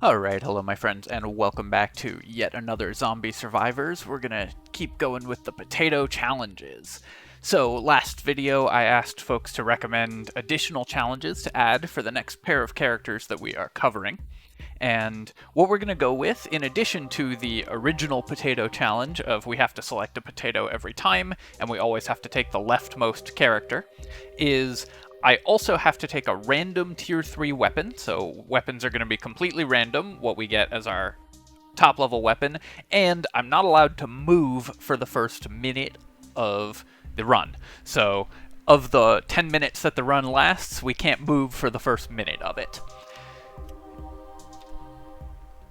Alright, hello my friends, and welcome back to yet another Zombie Survivors. We're gonna keep going with the potato challenges. So, last video I asked folks to recommend additional challenges to add for the next pair of characters that we are covering. And what we're gonna go with, in addition to the original potato challenge of we have to select a potato every time, and we always have to take the leftmost character, is I also have to take a random tier 3 weapon, so weapons are going to be completely random, what we get as our top level weapon, and I'm not allowed to move for the first minute of the run. So, of the 10 minutes that the run lasts, we can't move for the first minute of it.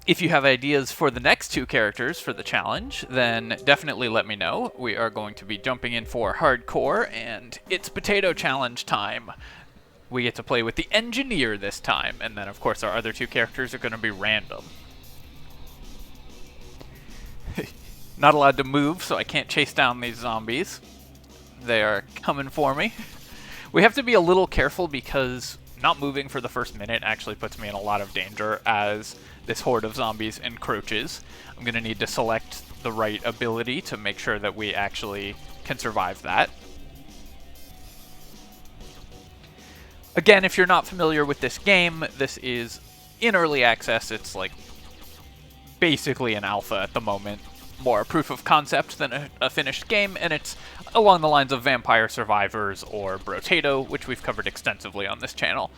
If you have ideas for the next two characters for the challenge, then definitely let me know. We are going to be jumping in for hardcore, and it's potato challenge time. We get to play with the engineer this time, and then of course our other two characters are going to be random. Not allowed to move, so I can't chase down these zombies. They are coming for me. We have to be a little careful because not moving for the first minute actually puts me in a lot of danger as this horde of zombies encroaches. I'm going to need to select the right ability to make sure that we actually can survive that. Again, if you're not familiar with this game, this is in early access. It's like basically an alpha at the moment. More a proof of concept than a finished game, and it's along the lines of Vampire Survivors or Brotato, which we've covered extensively on this channel.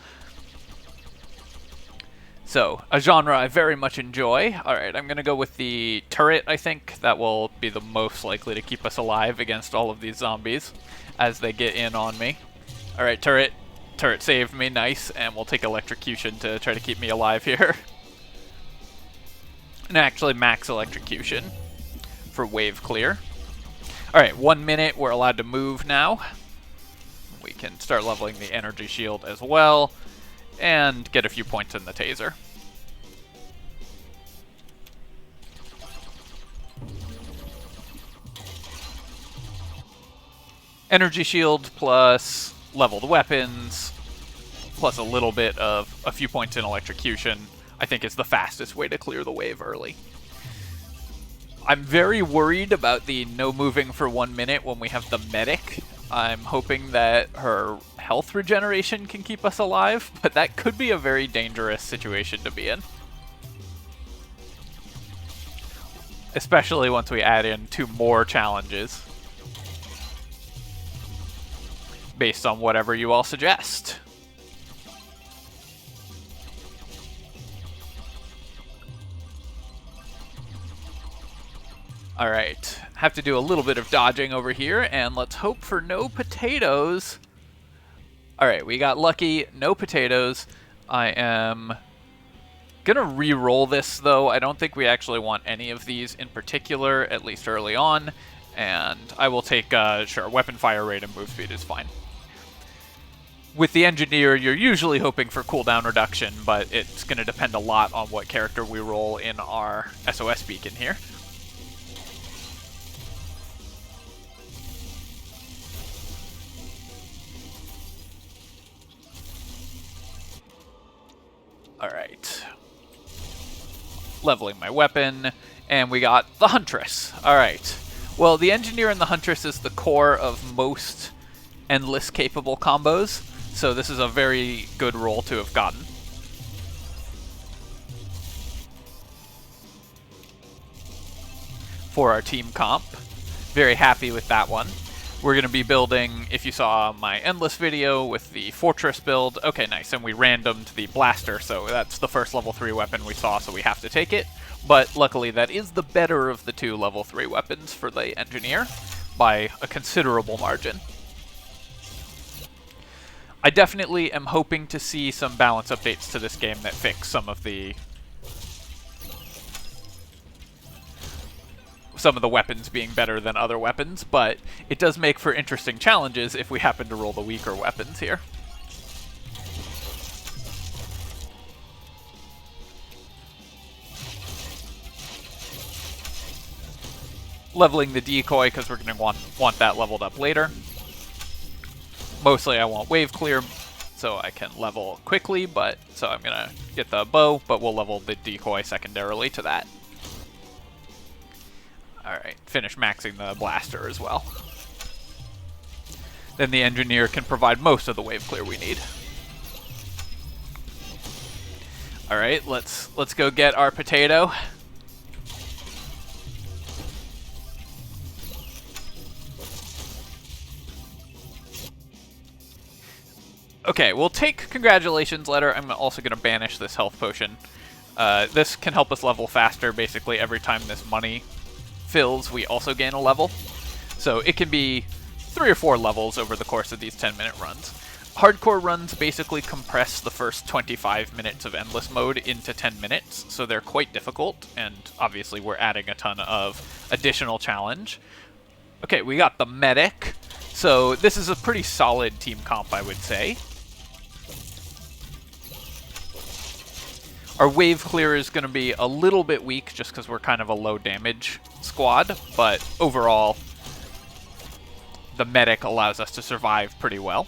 So, a genre I very much enjoy. Alright, I'm going to go with the turret, I think. That will be the most likely to keep us alive against all of these zombies as they get in on me. Alright, turret. Turret saved me, nice, and we'll take electrocution to try to keep me alive here. And actually max electrocution for wave clear. Alright, 1 minute, we're allowed to move now. We can start leveling the energy shield as well, and get a few points in the taser. Energy shield plus leveled weapons, plus a little bit of a few points in electrocution, I think is the fastest way to clear the wave early. I'm very worried about the no moving for 1 minute when we have the medic. I'm hoping that her health regeneration can keep us alive, but that could be a very dangerous situation to be in. Especially once we add in 2 more challenges. Based on whatever you all suggest. Alright, have to do a little bit of dodging over here, and let's hope for no potatoes. Alright, we got lucky, no potatoes. I am gonna re-roll this, though. I don't think we actually want any of these in particular, at least early on. And I will take, sure, weapon fire rate and move speed is fine. With the engineer, you're usually hoping for cooldown reduction, but it's going to depend a lot on what character we roll in our SOS beacon here. Alright. Leveling my weapon, and we got the Huntress. Alright. Well, the engineer and the Huntress is the core of most endless capable combos. So this is a very good roll to have gotten. For our team comp. Very happy with that one. We're going to be building, if you saw my Endless video with the Fortress build. Okay, nice. And we randomed the Blaster, so that's the first level 3 weapon we saw, so we have to take it. But luckily that is the better of the 2 level 3 weapons for the Engineer by a considerable margin. I definitely am hoping to see some balance updates to this game that fix some of the weapons being better than other weapons, but it does make for interesting challenges if we happen to roll the weaker weapons here. Leveling the decoy because we're going to want that leveled up later. Mostly I want wave clear, so I can level quickly, but so I'm going to get the bow, but we'll level the decoy secondarily to that. Alright, finish maxing the blaster as well. Then the engineer can provide most of the wave clear we need. Alright, let's go get our potato. Okay, we'll take congratulations letter. I'm also going to banish this health potion. This can help us level faster. Basically, every time this money fills, we also gain a level. So it can be 3 or 4 levels over the course of these 10-minute runs. Hardcore runs basically compress the first 25 minutes of Endless Mode into 10 minutes, so they're quite difficult, and obviously we're adding a ton of additional challenge. Okay, we got the medic, so this is a pretty solid team comp, I would say. Our wave clear is going to be a little bit weak just because we're kind of a low damage squad, but overall, the medic allows us to survive pretty well.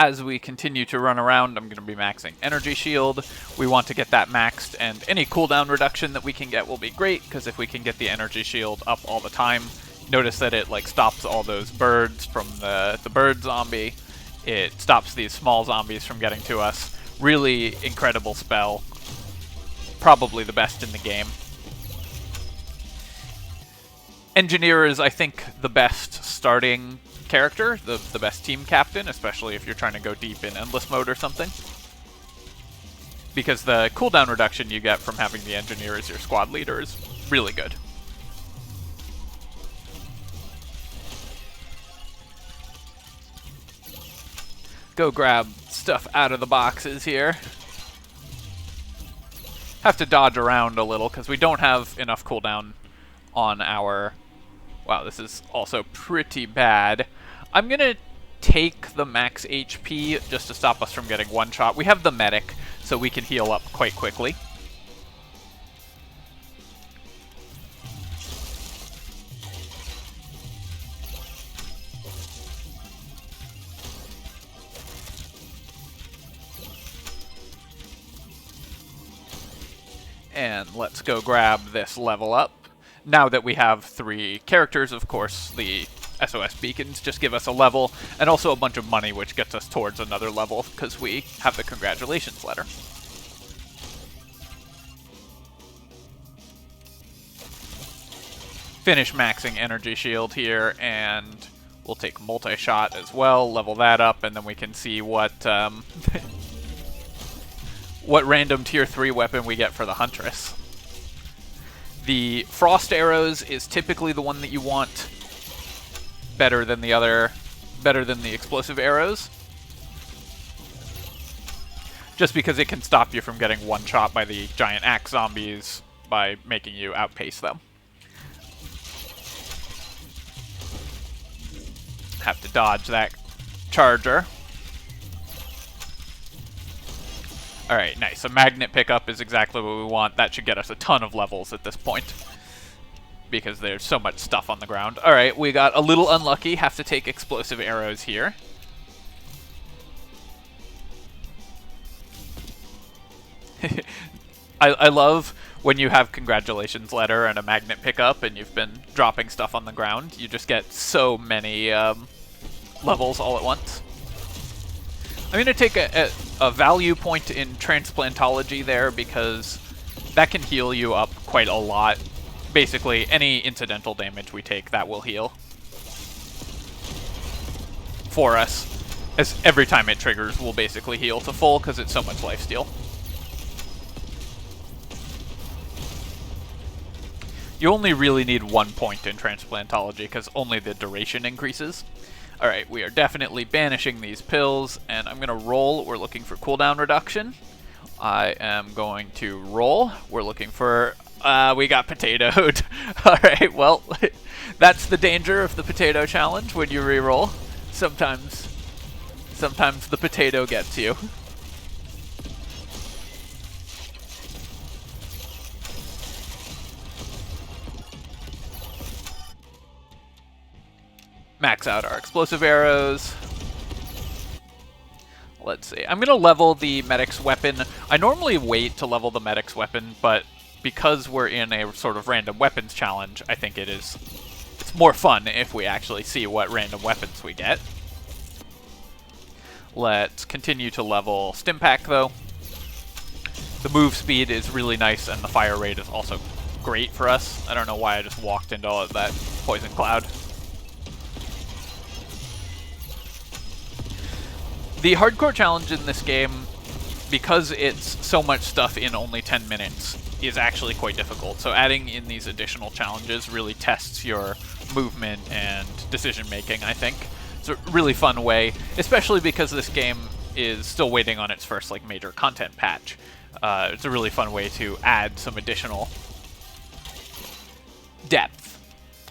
As we continue to run around, I'm going to be maxing Energy Shield. We want to get that maxed, and any cooldown reduction that we can get will be great, because if we can get the Energy Shield up all the time, notice that it like stops all those birds from the bird zombie. It stops these small zombies from getting to us. Really incredible spell. Probably the best in the game. Engineer is, I think, the best starting character, the best team captain, especially if you're trying to go deep in Endless Mode or something. Because the cooldown reduction you get from having the engineer as your squad leader is really good. Go grab stuff out of the boxes here. Have to dodge around a little because we don't have enough cooldown on our... Wow, this is also pretty bad. I'm going to take the max HP just to stop us from getting one shot. We have the medic, so we can heal up quite quickly. And let's go grab this level up. Now that we have 3 characters, of course, the SOS beacons just give us a level, and also a bunch of money, which gets us towards another level, because we have the congratulations letter. Finish maxing Energy Shield here, and we'll take multi-shot as well, level that up, and then we can see what what random tier 3 weapon we get for the Huntress. The Frost Arrows is typically the one that you want better than the Explosive Arrows. Just because it can stop you from getting one shot by the giant axe zombies by making you outpace them. Have to dodge that charger. Alright, nice. A magnet pickup is exactly what we want. That should get us a ton of levels at this point, because there's so much stuff on the ground. Alright, we got a little unlucky. Have to take explosive arrows here. I love when you have congratulations letter and a magnet pickup and you've been dropping stuff on the ground. You just get so many levels all at once. I'm going to take a value point in Transplantology there, because that can heal you up quite a lot. Basically, any incidental damage we take, that will heal for us. As every time it triggers, we'll basically heal to full, because it's so much lifesteal. You only really need 1 point in Transplantology, because only the duration increases. Alright, we are definitely banishing these pills, and I'm going to roll. We're looking for cooldown reduction. I am going to roll. We're looking for We got potatoed. Alright, well, that's the danger of the potato challenge when you reroll. Sometimes the potato gets you. Max out our explosive arrows. Let's see. I'm going to level the medic's weapon. I normally wait to level the medic's weapon, but because we're in a sort of random weapons challenge, I think it's more fun if we actually see what random weapons we get. Let's continue to level Stimpack, though. The move speed is really nice, and the fire rate is also great for us. I don't know why I just walked into all of that poison cloud. The hardcore challenge in this game, because it's so much stuff in only 10 minutes, is actually quite difficult. So adding in these additional challenges really tests your movement and decision-making, I think. It's a really fun way, especially because this game is still waiting on its first major content patch. It's a really fun way to add some additional depth.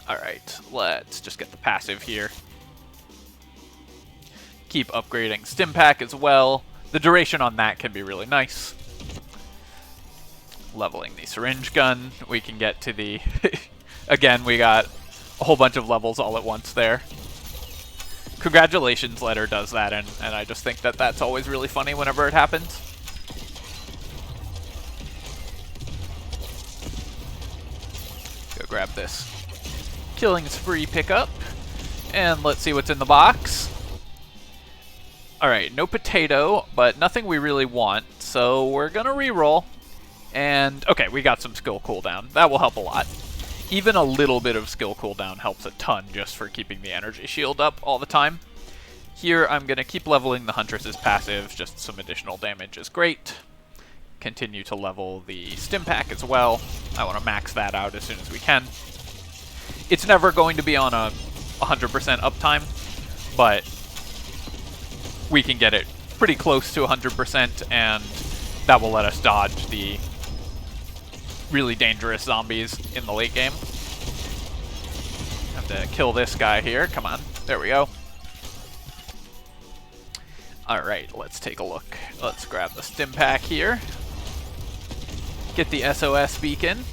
Alright, let's just get the passive here. Keep upgrading Stimpack as well. The duration on that can be really nice. Leveling the syringe gun. We can get to the... Again, we got a whole bunch of levels all at once there. Congratulations letter does that, and I just think that that's always really funny whenever it happens. Go grab this killing spree pickup, and let's see what's in the box. Alright, no potato, but nothing we really want, so we're gonna reroll. And, okay, we got some skill cooldown. That will help a lot. Even a little bit of skill cooldown helps a ton just for keeping the energy shield up all the time. Here, I'm gonna keep leveling the Huntress's passive, just some additional damage is great. Continue to level the Stimpack as well. I want to max that out as soon as we can. It's never going to be on a 100% uptime, but we can get it pretty close to 100%, and that will let us dodge the really dangerous zombies in the late game. Have to kill this guy here. Come on. There we go. Alright, let's take a look. Let's grab the Stimpack here. Get the SOS beacon.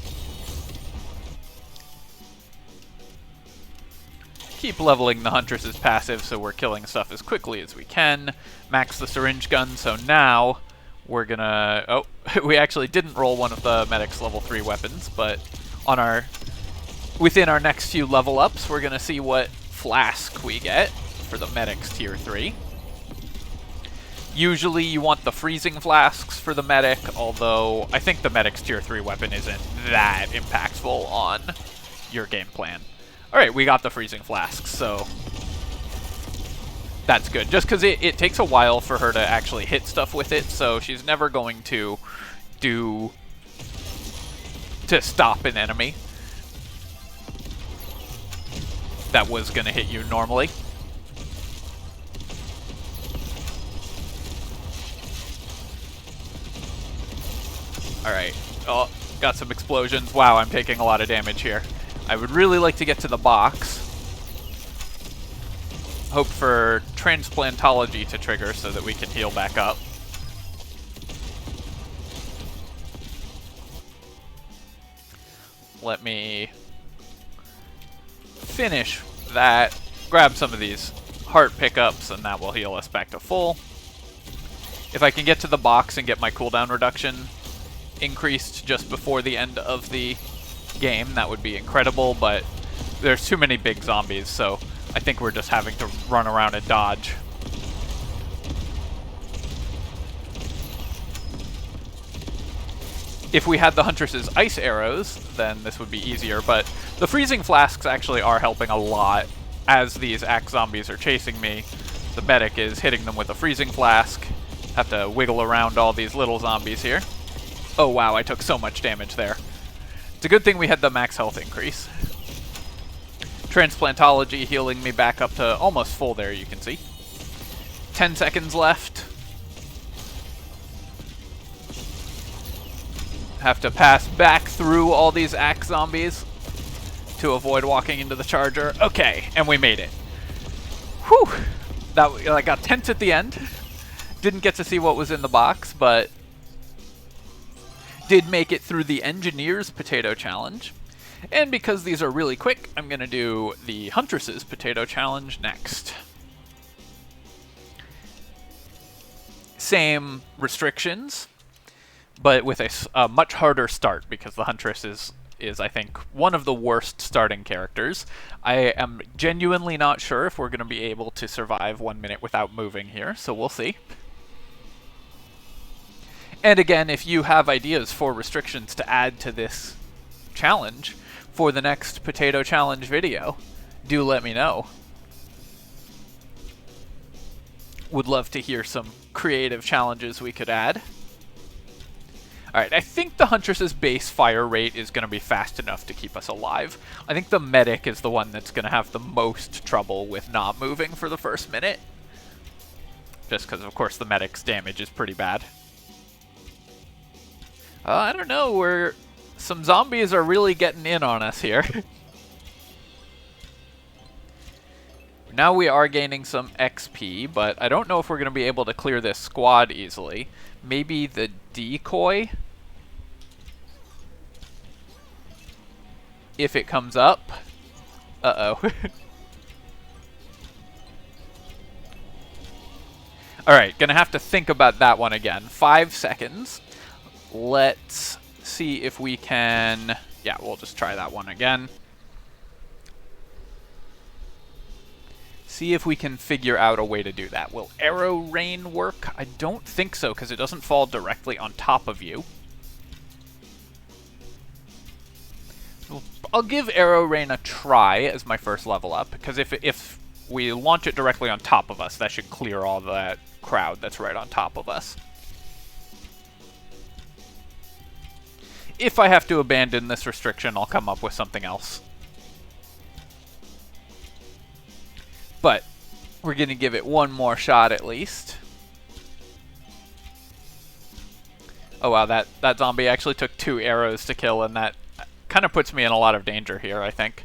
Keep leveling the Huntress's passive so we're killing stuff as quickly as we can. Max the syringe gun, so now we're gonna... Oh, we actually didn't roll one of the medic's level 3 weapons, but within our next few level ups, we're gonna see what flask we get for the medic's tier 3. Usually you want the freezing flasks for the medic, although I think the medic's tier 3 weapon isn't that impactful on your game plan. Alright, we got the freezing flasks, so that's good. Just because it takes a while for her to actually hit stuff with it, so she's never going to stop an enemy that was going to hit you normally. Alright, oh, got some explosions. Wow, I'm taking a lot of damage here. I would really like to get to the box. Hope for transplantology to trigger so that we can heal back up. Let me finish that, grab some of these heart pickups, and that will heal us back to full. If I can get to the box and get my cooldown reduction increased just before the end of the game, that would be incredible, but there's too many big zombies, so I think we're just having to run around and dodge. If we had the Huntress's ice arrows, then this would be easier, but the freezing flasks actually are helping a lot. As these axe zombies are chasing me, the medic is hitting them with a freezing flask. Have to wiggle around all these little zombies here. Oh wow, I took so much damage there. It's a good thing we had the max health increase. Transplantology healing me back up to almost full there, you can see. 10 seconds left. Have to pass back through all these axe zombies to avoid walking into the charger. Okay, and we made it. Whew! I got tense at the end. Didn't get to see what was in the box, but did make it through the Engineer's Potato Challenge. And because these are really quick, I'm going to do the Huntress's Potato Challenge next. Same restrictions, but with a much harder start, because the Huntress is, I think, one of the worst starting characters. I am genuinely not sure if we're going to be able to survive 1 minute without moving here, so we'll see. And again, if you have ideas for restrictions to add to this challenge for the next Potato Challenge video, do let me know. Would love to hear some creative challenges we could add. Alright, I think the Huntress's base fire rate is going to be fast enough to keep us alive. I think the medic is the one that's going to have the most trouble with not moving for the first minute. Just because, of course, the medic's damage is pretty bad. I don't know, some zombies are really getting in on us here. Now we are gaining some XP, but I don't know if we're going to be able to clear this squad easily. Maybe the decoy? If it comes up. Uh-oh. Alright, gonna have to think about that one again. 5 seconds. Let's see if we can... Yeah, we'll just try that one again. See if we can figure out a way to do that. Will arrow rain work? I don't think so, because it doesn't fall directly on top of you. I'll give arrow rain a try as my first level up, because if we launch it directly on top of us, that should clear all that crowd that's right on top of us. If I have to abandon this restriction, I'll come up with something else. But we're going to give it one more shot at least. Oh wow, that zombie actually took 2 arrows to kill, and that kind of puts me in a lot of danger here, I think.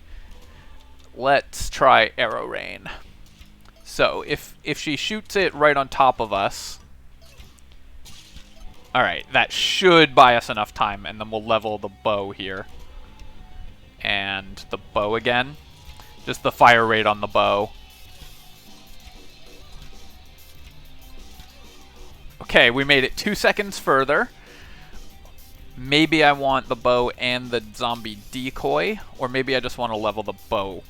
Let's try arrow rain. So, if she shoots it right on top of us... Alright, that should buy us enough time, and then we'll level the bow here. And the bow again. Just the fire rate on the bow. Okay, we made it 2 seconds further. Maybe I want the bow and the zombie decoy, or maybe I just want to level the bow.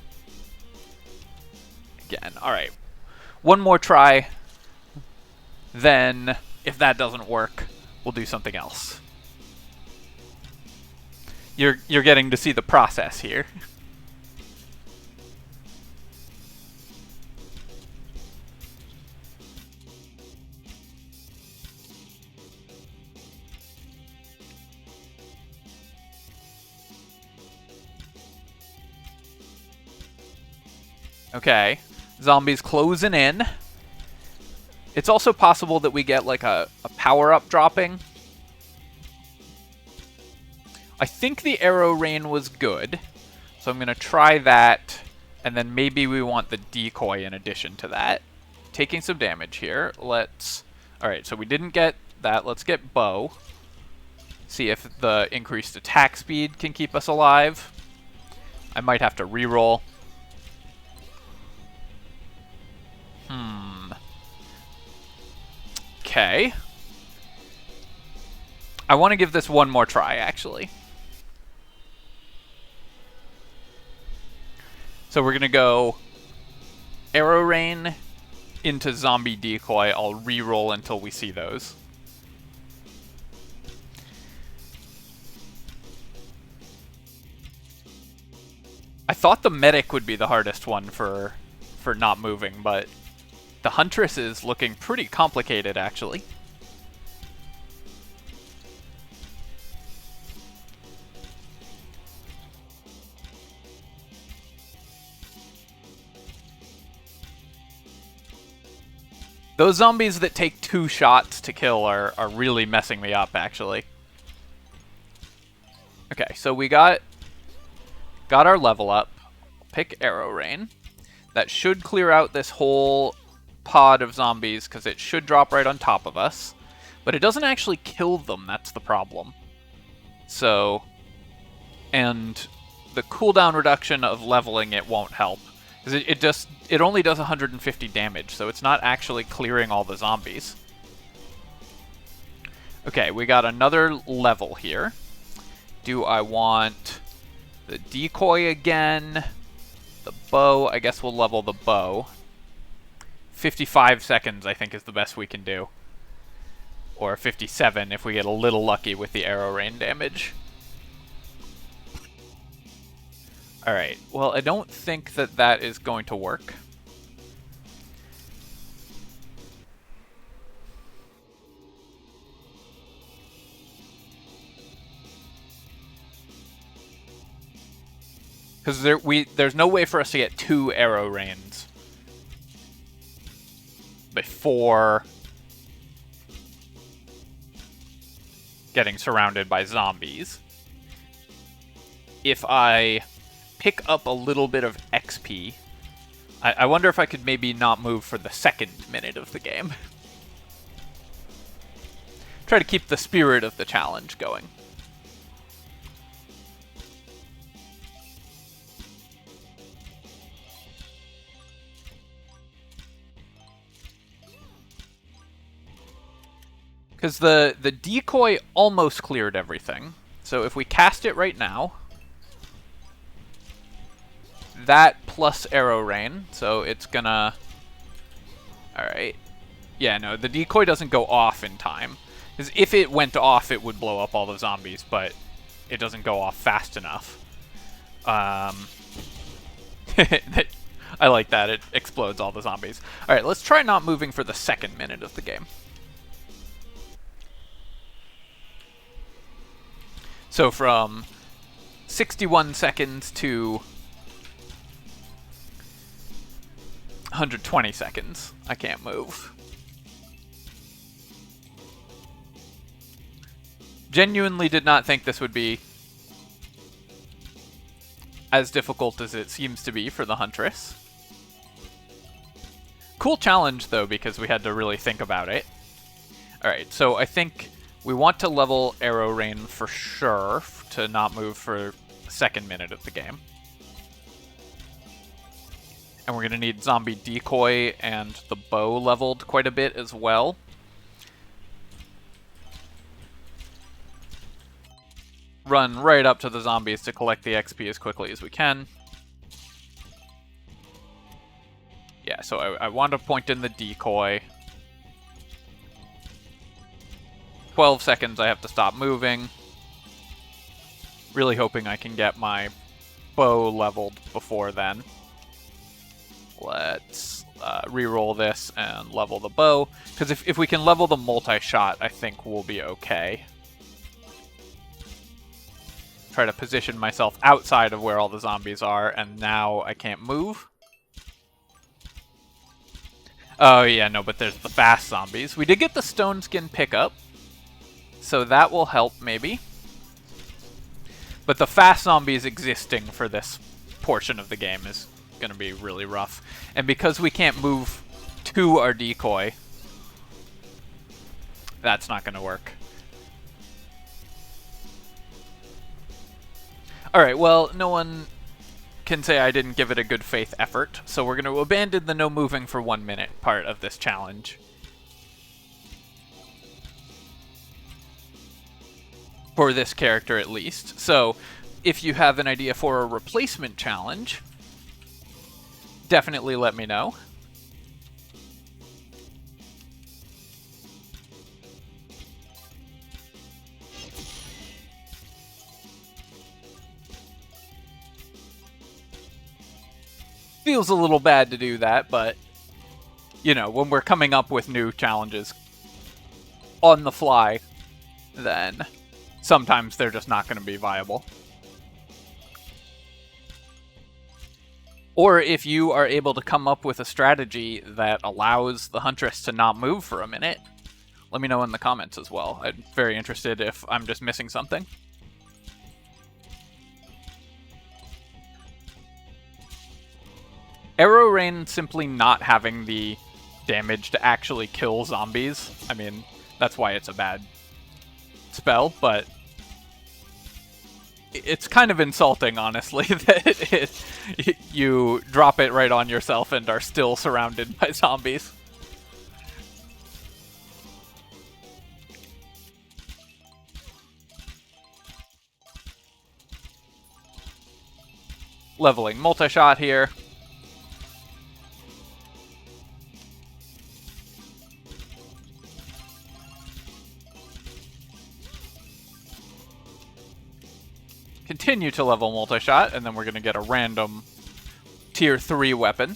Again, alright. One more try. Then, if that doesn't work, we'll do something else. You're getting to see the process here. Okay, zombies closing in. It's also possible that we get like a power-up dropping. I think the arrow rain was good, so I'm going to try that, and then maybe we want the decoy in addition to that. Taking some damage here. Alright, so we didn't get that. Let's get bow. See if the increased attack speed can keep us alive. I might have to reroll. Okay. I want to give this one more try, actually. So we're going to go arrow rain into zombie decoy. I'll reroll until we see those. I thought the medic would be the hardest one for not moving, but the Huntress is looking pretty complicated, actually. Those zombies that take 2 shots to kill are really messing me up, actually. Okay, so we got our level up. Pick Arrow Rain. That should clear out this whole pod of zombies, because it should drop right on top of us. But it doesn't actually kill them, that's the problem. So, and the cooldown reduction of leveling it won't help. Because it only does 150 damage, so it's not actually clearing all the zombies. Okay, we got another level here. Do I want the decoy again? The bow, I guess we'll level the bow. 55 seconds, I think, is the best we can do. Or 57 if we get a little lucky with the arrow rain damage. Alright, well, I don't think that that is going to work. Because there's no way for us to get 2 arrow rains before getting surrounded by zombies. If I pick up a little bit of XP, I wonder if I could maybe not move for the second minute of the game. Try to keep the spirit of the challenge going. Because the decoy almost cleared everything. So if we cast it right now, that plus arrow rain, so it's gonna... Alright. Yeah, no, the decoy doesn't go off in time. Because if it went off, it would blow up all the zombies, but it doesn't go off fast enough. I like that, it explodes all the zombies. Alright, let's try not moving for the second minute of the game. So from 61 seconds to 120 seconds, I can't move. Genuinely did not think this would be as difficult as it seems to be for the Huntress. Cool challenge, though, because we had to really think about it. Alright, so I think we want to level Arrow Rain for sure, to not move for the second minute of the game. And we're going to need Zombie Decoy and the bow leveled quite a bit as well. Run right up to the zombies to collect the XP as quickly as we can. Yeah, so I want to point in the decoy. 12 seconds I have to stop moving. Really hoping I can get my bow leveled before then. Let's re-roll this and level the bow. Because if we can level the multi-shot, I think we'll be okay. Try to position myself outside of where all the zombies are, and now I can't move. Oh yeah, no, but there's the fast zombies. We did get the stone skin pickup, so that will help maybe. But the fast zombies existing for this portion of the game is going to be really rough. And because we can't move to our decoy, that's not going to work. Alright, well, no one can say I didn't give it a good faith effort, so we're going to abandon the no moving for 1 minute part of this challenge. For this character, at least. So, if you have an idea for a replacement challenge, definitely let me know. Feels a little bad to do that, but, you know, when we're coming up with new challenges on the fly, then sometimes they're just not going to be viable. Or if you are able to come up with a strategy that allows the Huntress to not move for a minute, let me know in the comments as well. I'm very interested if I'm just missing something. Arrow Rain simply not having the damage to actually kill zombies. I mean, that's why it's a bad spell, but it's kind of insulting, honestly, that you drop it right on yourself and are still surrounded by zombies. Leveling multi-shot here. Continue to level multi-shot, and then we're going to get a random tier 3 weapon.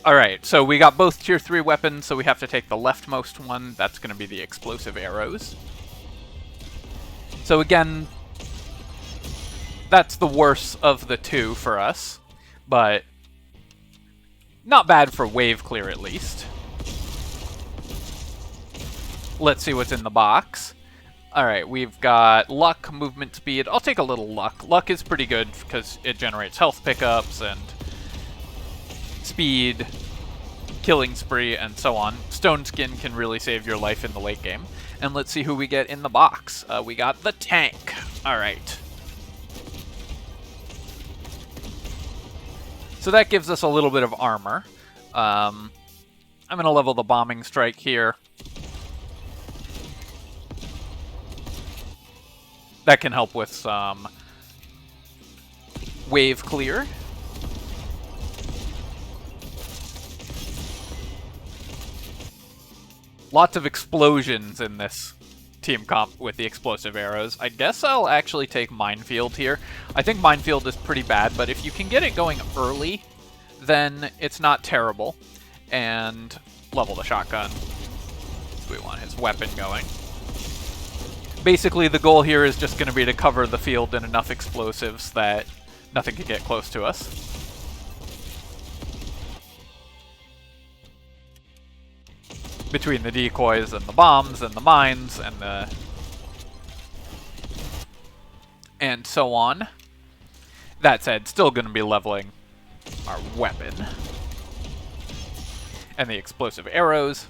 Alright, so we got both tier 3 weapons, so we have to take the leftmost one. That's going to be the explosive arrows. So again, that's the worst of the two for us, but not bad for wave clear at least. Let's see what's in the box. Alright, we've got luck, movement speed. I'll take a little luck. Luck is pretty good because it generates health pickups and speed, killing spree, and so on. Stone Skin can really save your life in the late game. And let's see who we get in the box. We got the tank. Alright. So that gives us a little bit of armor. I'm going to level the bombing strike here. That can help with some wave clear. Lots of explosions in this team comp with the explosive arrows. I guess I'll actually take Minefield here. I think Minefield is pretty bad, but if you can get it going early, then it's not terrible. And level the shotgun. We want his weapon going. Basically, the goal here is just going to be to cover the field in enough explosives that nothing can get close to us. Between the decoys and the bombs and the mines and so on. That said, still going to be leveling our weapon. And the explosive arrows.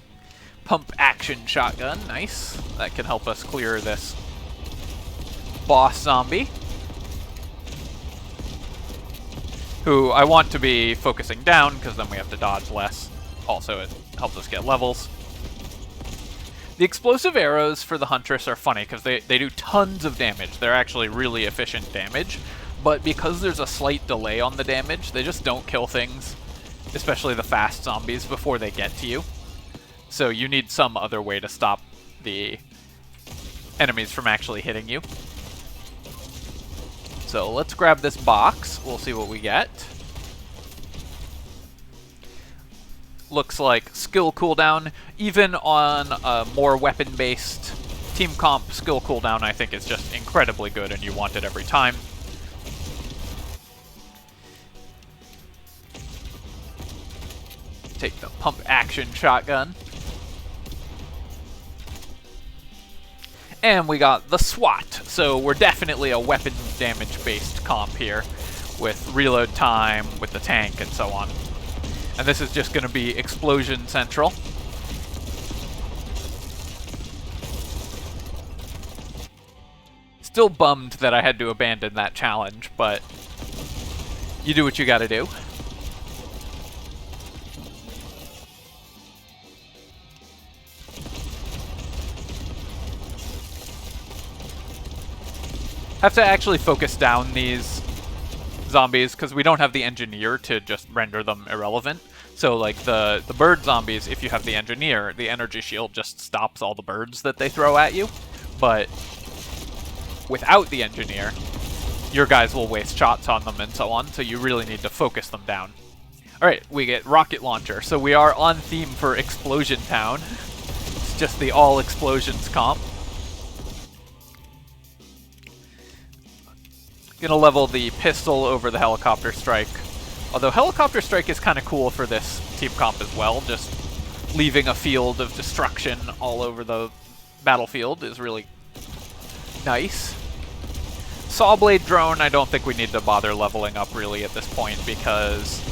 Pump action shotgun, nice. That can help us clear this boss zombie, who I want to be focusing down because then we have to dodge less. Also, it helps us get levels. The explosive arrows for the Huntress are funny because they do tons of damage. They're actually really efficient damage, but because there's a slight delay on the damage, they just don't kill things, especially the fast zombies, before they get to you. So you need some other way to stop the enemies from actually hitting you. So let's grab this box. We'll see what we get. Looks like skill cooldown. Even on a more weapon-based team comp, skill cooldown I think is just incredibly good and you want it every time. Take the pump action shotgun. And we got the Swat, so we're definitely a weapon damage based comp here with reload time, with the tank, and so on. And this is just going to be explosion central. Still bummed that I had to abandon that challenge, but you do what you gotta do. Have to actually focus down these zombies because we don't have the engineer to just render them irrelevant. So like the bird zombies, if you have the engineer, the energy shield just stops all the birds that they throw at you. But without the engineer, your guys will waste shots on them and so on, so you really need to focus them down. Alright, we get rocket launcher, so we are on theme for Explosion Town. It's just the all explosions comp. Gonna level the pistol over the helicopter strike. Although helicopter strike is kind of cool for this team comp as well. Just leaving a field of destruction all over the battlefield is really nice. Sawblade Drone, I don't think we need to bother leveling up really at this point, because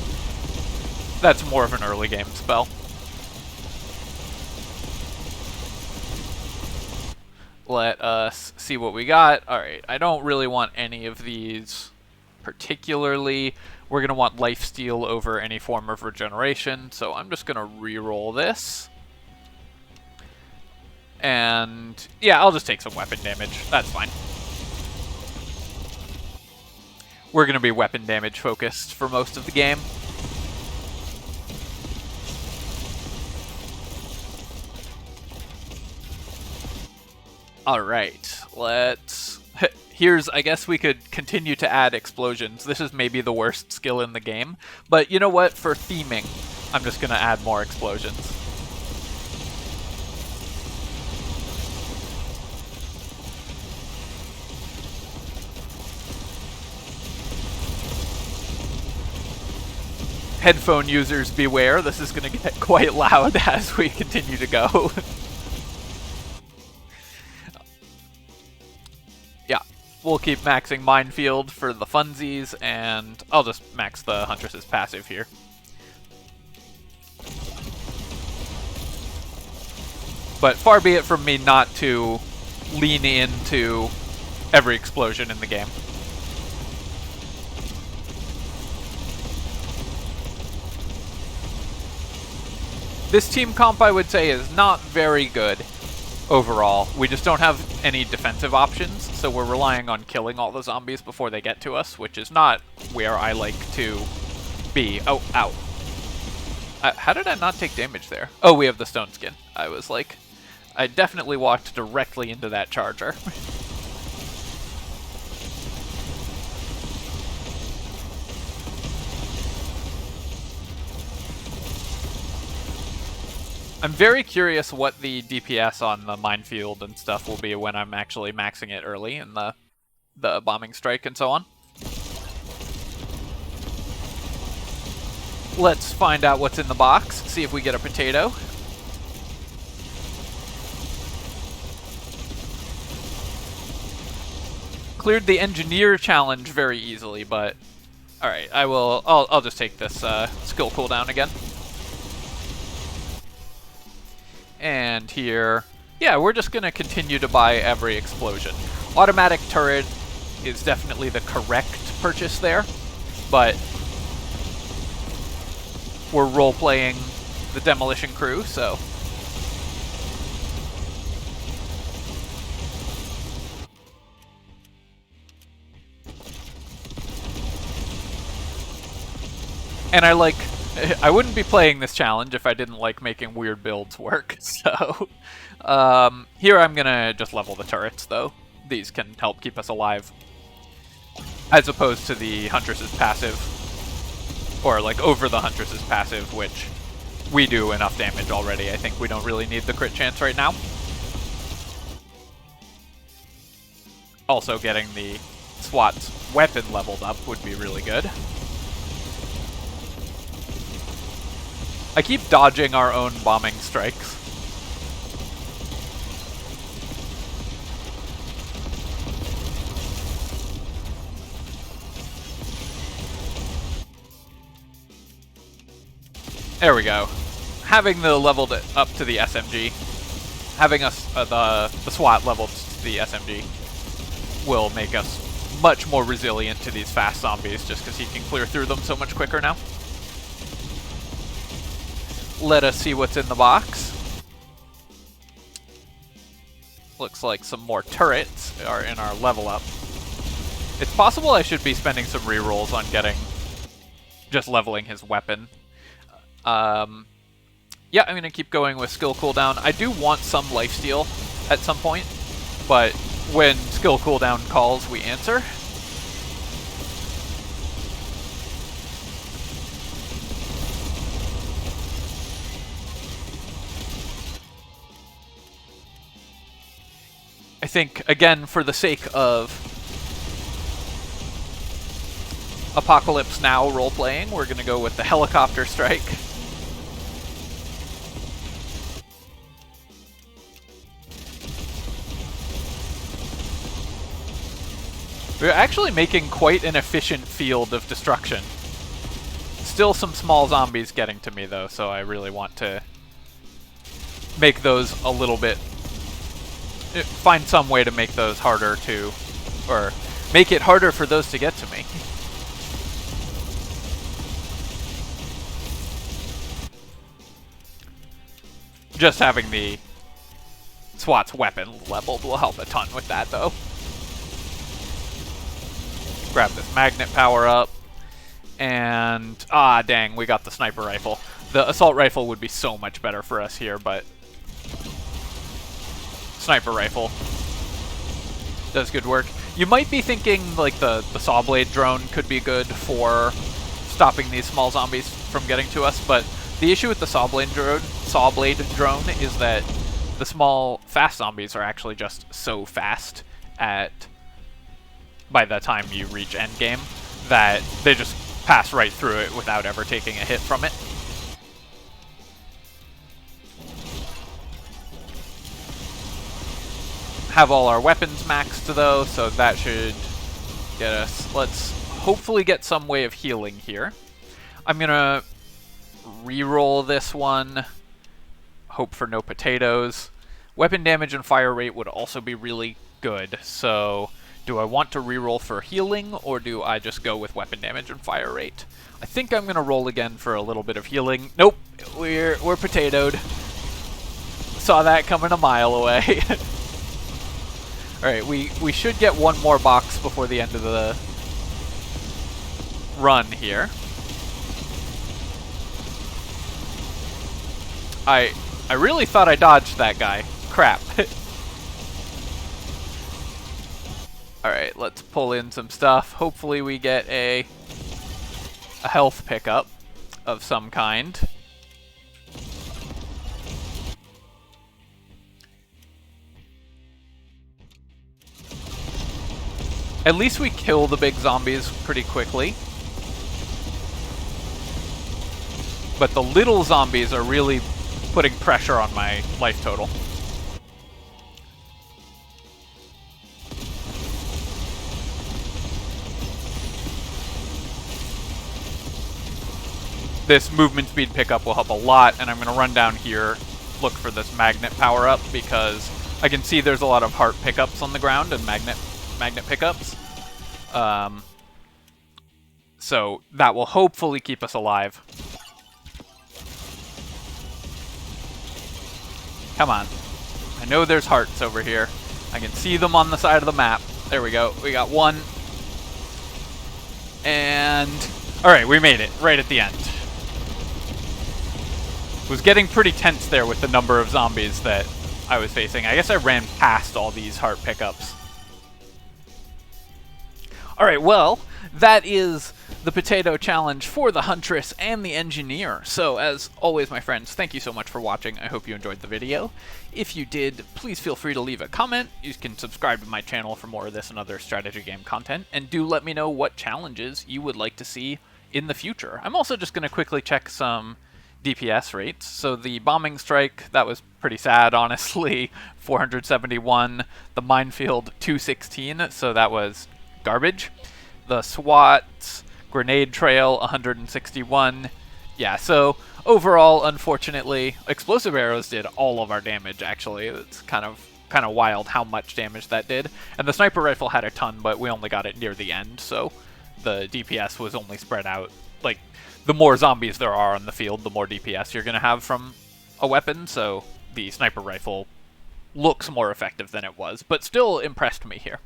that's more of an early game spell. Let us see what we got. Alright, I don't really want any of these particularly. We're going to want lifesteal over any form of regeneration, so I'm just going to re-roll this. And yeah, I'll just take some weapon damage. That's fine. We're going to be weapon damage focused for most of the game. Alright, let's... Here's, I guess we could continue to add explosions. This is maybe the worst skill in the game, but you know what? For theming, I'm just going to add more explosions. Headphone users beware, this is going to get quite loud as we continue to go. Yeah, we'll keep maxing Minefield for the funsies, and I'll just max the Huntress's passive here. But far be it from me not to lean into every explosion in the game. This team comp, I would say, is not very good overall. We just don't have any defensive options, so we're relying on killing all the zombies before they get to us, which is not where I like to be. Oh, ow. How did I not take damage there? Oh, we have the stone skin. I was like, I definitely walked directly into that charger. I'm very curious what the DPS on the minefield and stuff will be when I'm actually maxing it early in the bombing strike and so on. Let's find out what's in the box, see if we get a potato. Cleared the engineer challenge very easily, but alright, I'll just take this skill cooldown again. And here, yeah, we're just going to continue to buy every explosion. Automatic turret is definitely the correct purchase there, but we're role-playing the demolition crew, so... And I wouldn't be playing this challenge if I didn't like making weird builds work, so... here I'm gonna just level the turrets, though. These can help keep us alive. As opposed to the Huntress's passive. Or, like, over the Huntress's passive, which we do enough damage already. I think we don't really need the crit chance right now. Also, getting the Swat's weapon leveled up would be really good. I keep dodging our own bombing strikes. There we go. Having the leveled up to the SMG, having us the SWAT leveled to the SMG will make us much more resilient to these fast zombies, just because he can clear through them so much quicker now. Let us see what's in the box. Looks like some more turrets are in our level up. It's possible I should be spending some rerolls on just leveling his weapon. Yeah, I'm going to keep going with skill cooldown. I do want some lifesteal at some point, but when skill cooldown calls, we answer. I think, again, for the sake of Apocalypse Now role-playing, we're going to go with the helicopter strike. We're actually making quite an efficient field of destruction. Still some small zombies getting to me, though, so I really want to make those a little bit... find some way to make those harder to... or make it harder for those to get to me. Just having the Swat's weapon leveled will help a ton with that, though. Grab this magnet power up. And, dang, we got the sniper rifle. The assault rifle would be so much better for us here, but sniper rifle does good work. You might be thinking, like, the saw blade drone could be good for stopping these small zombies from getting to us, but the issue with the saw blade drone is that the small, fast zombies are actually just so fast by the time you reach endgame that they just pass right through it without ever taking a hit from it. Have all our weapons maxed though, so that should get us... Let's hopefully get some way of healing here. I'm gonna re-roll this one. Hope for no potatoes. Weapon damage and fire rate would also be really good, so do I want to re-roll for healing, or do I just go with weapon damage and fire rate? I think I'm gonna roll again for a little bit of healing. Nope, we're potatoed. Saw that coming a mile away. Alright, we should get one more box before the end of the run here. I really thought I dodged that guy. Crap. Alright, let's pull in some stuff. Hopefully we get a health pickup of some kind. At least we kill the big zombies pretty quickly. But the little zombies are really putting pressure on my life total. This movement speed pickup will help a lot, and I'm going to run down here, look for this magnet power up, because I can see there's a lot of heart pickups on the ground and magnet pickups. So that will hopefully keep us alive. Come on. I know there's hearts over here. I can see them on the side of the map. There we go. We got one. And... alright, we made it. Right at the end. Was getting pretty tense there with the number of zombies that I was facing. I guess I ran past all these heart pickups. Alright, well, that is the potato challenge for the Huntress and the Engineer. So, as always, my friends, thank you so much for watching. I hope you enjoyed the video. If you did, please feel free to leave a comment. You can subscribe to my channel for more of this and other strategy game content. And do let me know what challenges you would like to see in the future. I'm also just going to quickly check some DPS rates. So the bombing strike, that was pretty sad, honestly. 471. The minefield, 216. So that was garbage. The Swat grenade trail, 161. Yeah, so overall, unfortunately, explosive arrows did all of our damage, actually. It's kind of wild how much damage that did. And the sniper rifle had a ton, but we only got it near the end, so the DPS was only spread out. Like, the more zombies there are on the field, the more DPS you're going to have from a weapon, so the sniper rifle looks more effective than it was, but still impressed me here.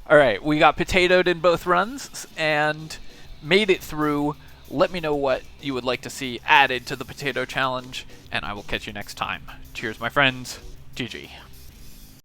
Alright, we got potatoed in both runs, and made it through. Let me know what you would like to see added to the potato challenge, and I will catch you next time. Cheers, my friends. GG.